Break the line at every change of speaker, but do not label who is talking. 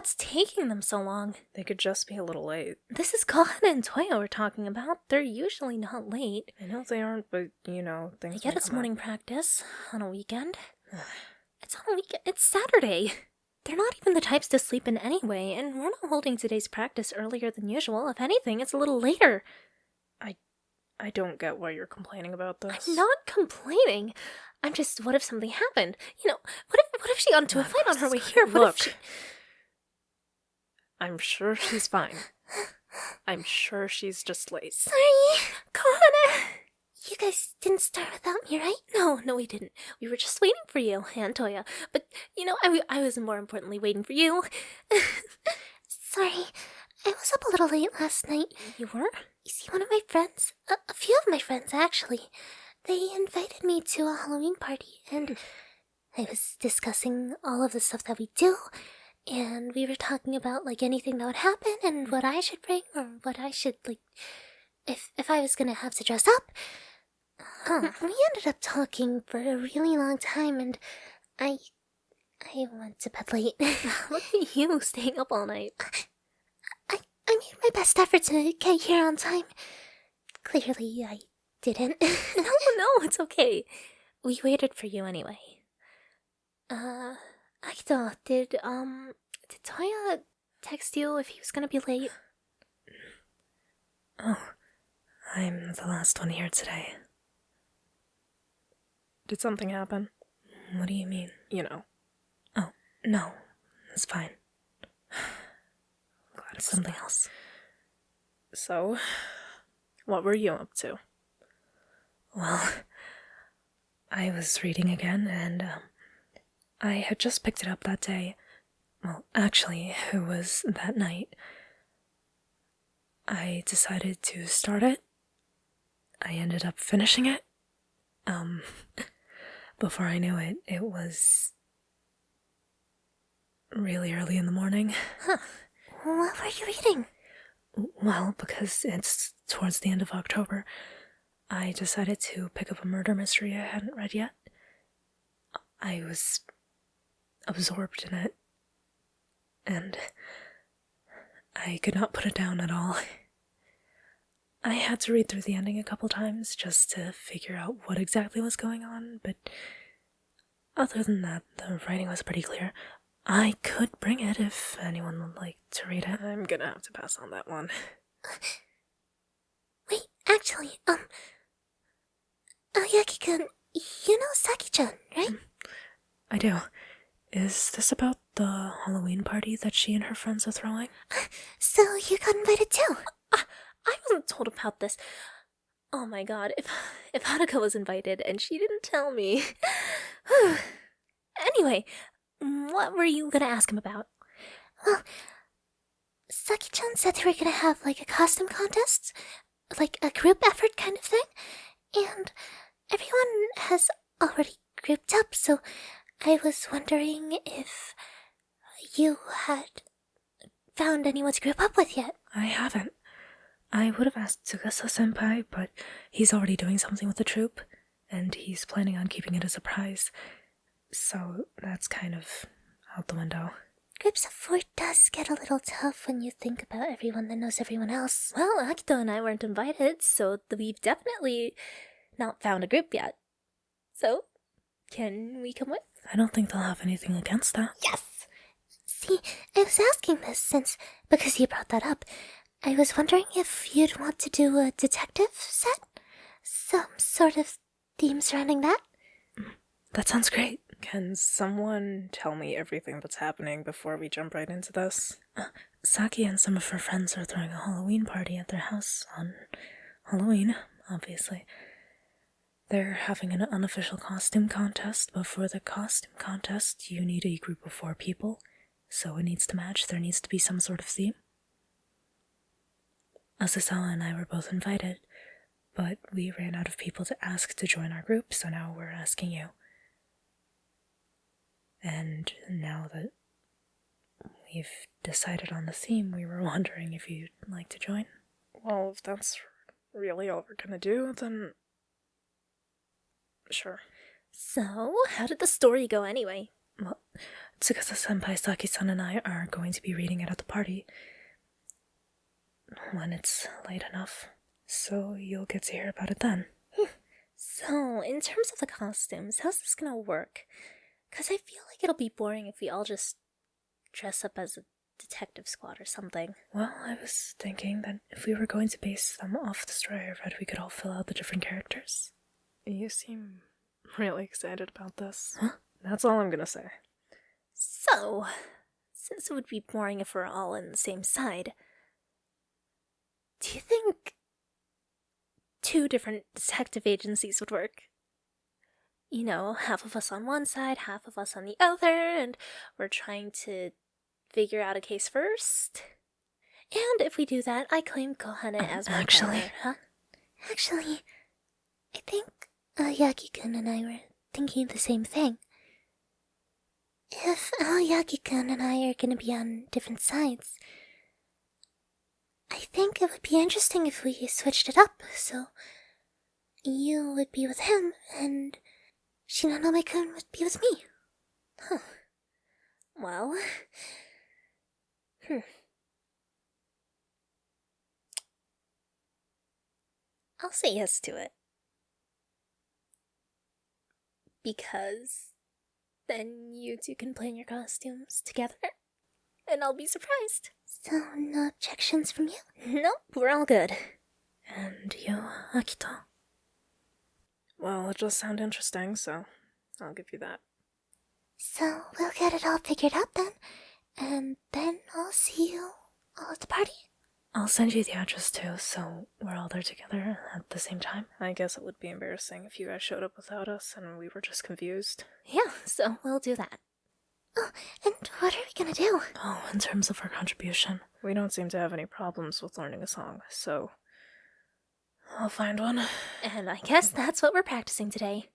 What's taking them so long?
They could just be a little late.
This is Kohane and Toya we're talking about. They're usually not late.
I know they aren't, but, things
I get it's morning practice on a weekend. It's on a weekend. It's Saturday. They're not even the types to sleep in anyway, and we're not holding today's practice earlier than usual. If anything, it's a little later.
I don't get why you're complaining about this.
I'm not complaining. I'm just, what if something happened? What if she got into a fight on her way here?
Look, I'm sure she's fine. I'm sure she's just late.
Sorry, Kohane. You guys didn't start without me, right? No, we didn't. We were just waiting for you, and Toya. But, I was more importantly waiting for you. Sorry, I was up a little late last night. You were? You see, one of my friends, a few of my friends actually, they invited me to a Halloween party, and I was discussing all of the stuff that we do, and we were talking about, anything that would happen, and what I should bring, or what I should, if I was gonna have to dress up. We ended up talking for a really long time, and I went to bed late. Look at you, staying up all night. I made my best effort to get here on time. Clearly, I didn't. No, it's okay. We waited for you anyway. Akito, did Toya text you if he was gonna be late?
Oh, I'm the last one here today. Did something happen?
What do you mean?
Oh, no, it's fine. Glad it's something else. So, what were you up to? Well, I was reading again, and I had just picked it up that day. Well, actually, it was that night. I decided to start it. I ended up finishing it. Before I knew it, it was really early in the morning.
Huh. What were you reading?
Well, because it's towards the end of October, I decided to pick up a murder mystery I hadn't read yet. I was absorbed in it, and I could not put it down at all. I had to read through the ending a couple times just to figure out what exactly was going on, but other than that, the writing was pretty clear. I could bring it if anyone would like to read it. I'm gonna have to pass on that one.
Wait, actually, Ayaki-kun, you know Saki-chan, right?
I do. Is this about the Halloween party that she and her friends are throwing?
So you got invited too? I wasn't told about this. Oh my god, if Haruka was invited and she didn't tell me. Anyway, what were you gonna ask him about? Well, Saki-chan said they were gonna have a costume contest, a group effort kind of thing, and everyone has already grouped up, so I was wondering if you had found anyone to group up with yet.
I haven't. I would have asked Tsugasa-senpai, but he's already doing something with the troupe, and he's planning on keeping it a surprise. So that's kind of out the window.
Groups of four does get a little tough when you think about everyone that knows everyone else. Well, Akito and I weren't invited, so we've definitely not found a group yet. So, can we come with?
I don't think they'll have anything against that.
Yes! See, I was asking this because you brought that up. I was wondering if you'd want to do a detective set? Some sort of theme surrounding that?
That sounds great. Can someone tell me everything that's happening before we jump right into this? Saki and some of her friends are throwing a Halloween party at their house on Halloween, obviously. They're having an unofficial costume contest, but for the costume contest, you need a group of 4 people, so it needs to match. There needs to be some sort of theme. Asasawa and I were both invited, but we ran out of people to ask to join our group, so now we're asking you. And now that we've decided on the theme, we were wondering if you'd like to join. Well, if that's really all we're gonna do, then sure.
So, how did the story go anyway?
Well, Tsukasa-senpai, Saki-san, and I are going to be reading it at the party. When it's late enough. So you'll get to hear about it then.
So, in terms of the costumes, how's this gonna work? Because I feel like it'll be boring if we all just dress up as a detective squad or something.
Well, I was thinking that if we were going to base them off the story I read, we could all fill out the different characters.
You seem really excited about this.
Huh?
That's all I'm gonna say.
So, since it would be boring if we're all on the same side, do you think 2 different detective agencies would work? You know, half of us on one side, half of us on the other, and we're trying to figure out a case first. And if we do that, I claim Kohane as my partner, huh? Actually, I think Aoyaki-kun and I were thinking the same thing. If Aoyaki-kun and I are gonna be on different sides, I think it would be interesting if we switched it up, so you would be with him, and Shinonome-kun would be with me. Huh. Well... I'll say yes to it. Because then you two can play in your costumes together, and I'll be surprised. So, no objections from you? Nope, we're all good.
And you, Akito?
Well, it does sound interesting, so I'll give you that.
So, we'll get it all figured out then, and then I'll see you all at the party.
I'll send you the address too, so we're all there together at the same time.
I guess it would be embarrassing if you guys showed up without us and we were just confused.
Yeah, so we'll do that. Oh, and what are we gonna do?
Oh, in terms of our contribution,
We don't seem to have any problems with learning a song, so I'll find one.
And I guess that's what we're practicing today.